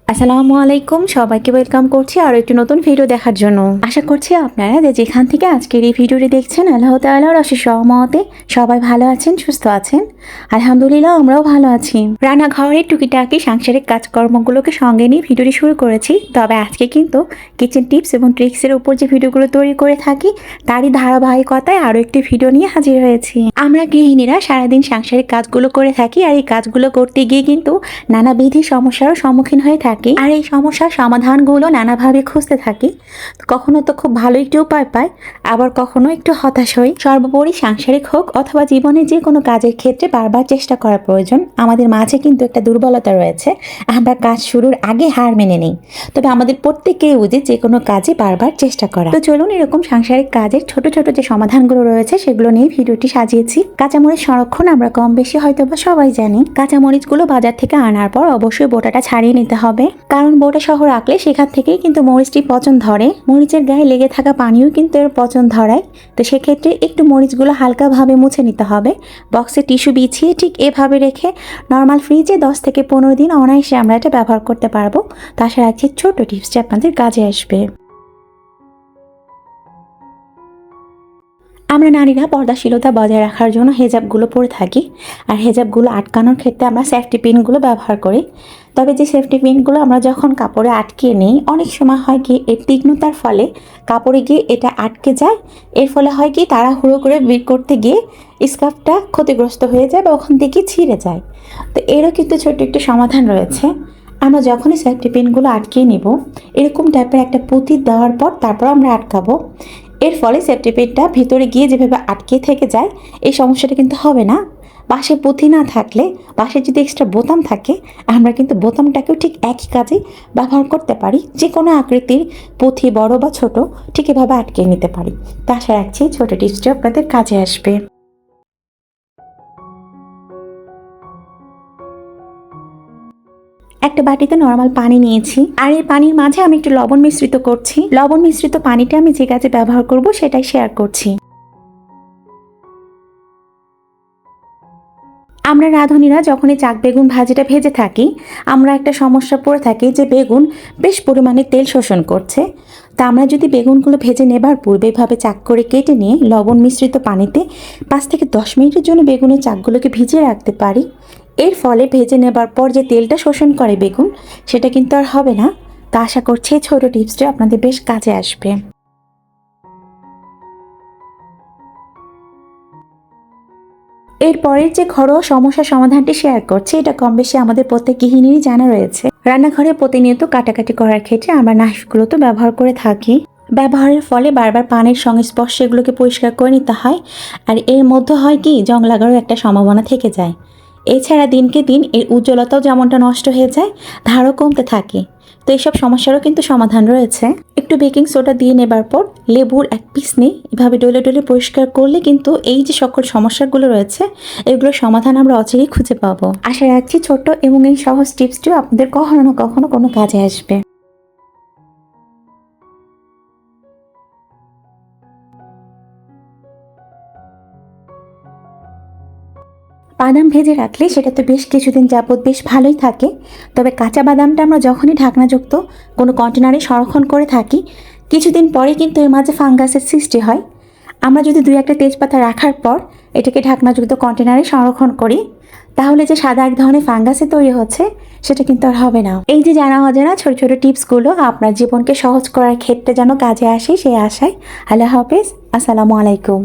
আসসালামু আলাইকুম, সবাইকে ওয়েলকাম করছি আরও একটি নতুন ভিডিও দেখার জন্য। আশা করছি আপনারা যেখান থেকে আজকের এই ভিডিওটি দেখছেন আল্লাহ তাআলার অশেষ রহমতে সবাই ভালো আছেন, সুস্থ আছেন। আলহামদুলিল্লাহ, আমরাও ভালো আছি। রান্নাঘরের টুকিটাকি সাংসারিক কাজকর্মগুলোকে সঙ্গে নিয়ে ভিডিওটি শুরু করেছি। তবে আজকে কিন্তু কিচেন টিপস এবং ট্রিক্সের উপর যে ভিডিওগুলো তৈরি করে থাকি তারই ধারাবাহিকতায় আরও একটি ভিডিও নিয়ে হাজির হয়েছি। আমরা গৃহিণীরা সারাদিন সাংসারিক কাজগুলো করে থাকি, আর এই কাজগুলো করতে গিয়ে কিন্তু নানাবিধ সমস্যারও সম্মুখীন হয়ে থাকি। আর এই সমস্যার সমাধানগুলো নানাভাবে খুঁজতে থাকি। কখনো তো খুব ভালো একটি উপায় পাই, আবার কখনো একটু হতাশ হই। সর্বোপরি সাংসারিক হোক অথবা জীবনে যে কোনো কাজের ক্ষেত্রে বারবার চেষ্টা করা প্রয়োজন। আমাদের মাঝে কিন্তু একটা দুর্বলতা রয়েছে, আমরা কাজ শুরুর আগে হার মেনে নেই। তবে আমাদের প্রত্যেকেই উচিত যে কোনো কাজে বারবার চেষ্টা করা। তো চলুন এরকম সাংসারিক কাজের ছোট ছোট যে সমাধানগুলো রয়েছে সেগুলো নিয়ে ভিডিওটি সাজিয়েছি। কাঁচামরিচ সংরক্ষণ আমরা কম বেশি হয়তো বা সবাই জানি। কাঁচামরিচগুলো বাজার থেকে আনার পর অবশ্যই বোটাটা ছাড়িয়ে নিতে হবে, কারণ বোটা সহ রাখলে সেখান থেকেই কিন্তু মরিচটি পচন ধরে। মরিচের গায়ে লেগে থাকা পানিও কিন্তু এর পচন ধরায়। তো সেক্ষেত্রে একটু মরিচগুলো হালকাভাবে মুছে নিতে হবে। বক্সে টিস্যু বিছিয়ে ঠিক এভাবে রেখে নর্মাল ফ্রিজে 10 থেকে 15 দিন অনায়াসে আমরা এটা ব্যবহার করতে পারবো। তো আশা রাখছি ছোট টিপসটি আপনাদের কাজে আসবে। আমরা নারীরা পর্দাশীলতা বজায় রাখার জন্য হেজাবগুলো পরে থাকি, আর হেজাবগুলো আটকানোর ক্ষেত্রে আমরা সেফটি পিনগুলো ব্যবহার করি। তবে যে সেফটি পিনগুলো আমরা যখন কাপড়ে আটকে নিই, অনেক সময় হয় কি এর তীক্ষ্ণতার ফলে কাপড়ে গিয়ে এটা আটকে যায়। এর ফলে হয় কি তাড়াহুড়ো করে বের করতে গিয়ে স্কার্ফটা ক্ষতিগ্রস্ত হয়ে যায় বা ওখান থেকে ছিঁড়ে যায়। তো এরও কিন্তু ছোট্ট একটি সমাধান রয়েছে। আমরা যখনই সেফটি পিনগুলো আটকিয়ে নিব, এরকম টাইপের একটা পুঁতি দেওয়ার পর তারপর আমরা আটকাবো। এর ফলে সেফটি পিনটা ভিতরে গিয়ে যেভাবে আটকে থেকে যায়, এই সমস্যাটা কিন্তু হবে না। পাশে পুঁতি না থাকলে, পাশে যদি এক্সট্রা বোতাম থাকে, আমরা কিন্তু বোতামটাকেও ঠিক একই কাজে ব্যবহার করতে পারি। যে কোনো আকৃতির পুঁতি, বড় বা ছোট, ঠিক এভাবে আটকে নিতে পারি। তা আশা রাখছি ছোট টিপসটি আপনাদের কাজে আসবে। একটা বাটিতে নর্মাল পানি নিয়েছি, আর এই পানির মাঝে আমি একটু লবণ মিশ্রিত করছি। লবণ মিশ্রিত পানিটা আমি যে কাজে ব্যবহার করব সেটাই শেয়ার করছি। আমরা রাঁধুনিরা যখনই চাক বেগুন ভাজিটা ভেজে থাকি, আমরা একটা সমস্যা পড়ে থাকি যে বেগুন বেশ পরিমাণে তেল শোষণ করছে। তা আমরা যদি বেগুনগুলো ভেজে নেবার পূর্বে এভাবে চাক করে কেটে নিয়ে লবণ মিশ্রিত পানিতে 5 থেকে 10 মিনিটের জন্য বেগুনের চাকগুলোকে ভিজিয়ে রাখতে পারি, এর ফলে ভেজে নেবার পর যে তেলটা শোষণ করে বেগুন, সেটা কিন্তু আর হবে না। তা আশা করছি এই ছোট টিপসটা আপনাদের বেশ কাজে আসবে। এরপরের যে ঘরোয়া সমস্যার সমাধানটি শেয়ার করছি, এটা কম বেশি আমাদের প্রত্যেক গৃহিণীরই জানা রয়েছে। রান্নাঘরে প্রতিনিয়ত কাটাকাটি করার ক্ষেত্রে আমরা নাইফগুলো তো ব্যবহার করে থাকি। ব্যবহারের ফলে বারবার পানির সংস্পর্শে এগুলোকে পরিষ্কার করে নিতে হয়, আর এর মধ্যে হয় কি জং লাগারও একটা সম্ভাবনা থেকে যায়। এছাড়া দিনকে দিন এর উজ্জ্বলতাও যেমনটা নষ্ট হয়ে যায়, ধারও কমতে থাকে। তো এইসব সমস্যারও কিন্তু সমাধান রয়েছে। একটু বেকিং সোডা দিয়ে নেবার পর লেবুর এক পিস নিয়ে এভাবে ডলে ডলে পরিষ্কার করলে কিন্তু এই যে সকল সমস্যাগুলো রয়েছে, এগুলোর সমাধান আমরা অচিরেই খুঁজে পাবো। আশা রাখছি ছোট্ট এবং এই সহজ টিপসটিও আপনাদের কখনো না কখনো কোনো কাজে আসবে। বাদাম ভেজে রাখলে সেটা তো বেশ কিছুদিন যাবত বেশ ভালোই থাকে। তবে কাঁচা বাদামটা আমরা যখনই ঢাকনাযুক্ত কোনো কন্টেনারে সংরক্ষণ করে থাকি, কিছুদিন পরে কিন্তু এর মাঝে ফাঙ্গাসের সৃষ্টি হয়। আমরা যদি 2-1টা তেজপাতা রাখার পর এটাকে ঢাকনাযুক্ত কন্টেনারে সংরক্ষণ করি, তাহলে যে সাদা এক ধরনের ফাঙ্গাসে তৈরি হচ্ছে, সেটা কিন্তু আর হবে না। এই যে জানা অজানা ছোট ছোট টিপসগুলো আপনার জীবনকে সহজ করার ক্ষেত্রে যেন কাজে আসে সেই আশায়। আল্লাহ হাফেজ, আসসালামু আলাইকুম।